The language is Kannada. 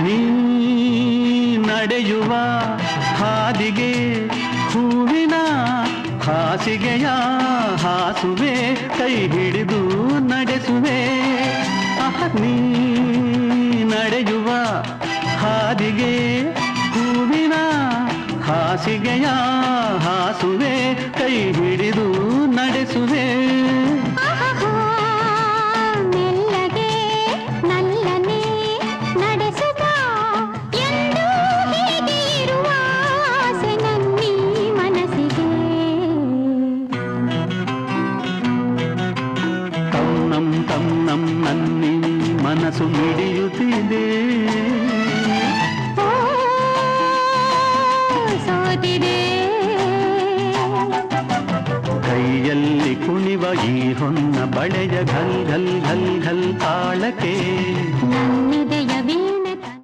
ನೀ ನಡೆಯುವ ಹಾದಿಗೆ ಹೂವಿನ ಹಾಸಿಗೆಯ ಹಾಸುವೆ ಕೈ ಹಿಡಿದು ನಡೆಸುವೆ ನೀ ನಡೆಯುವ ಹಾದಿಗೆ ಹೂವಿನ ಹಾಸಿಗೆಯ ಹಾಸುವೆ ಕೈ ಹಿಡಿದು ನಡೆಸುವೆ ನನ್ನಿ ಮನಸ್ಸು ಮಿಡಿಯುತ್ತಿದೆ ಸೋತಿದೆ ಕೈಯಲ್ಲಿ ಕುಣಿವ ಈ ಹೊನ್ನ ಬಳೆಯ ಘಲ್ ಘಲ್ ಘಲ್ ಘಲ್ ತಾಳಕ್ಕೆ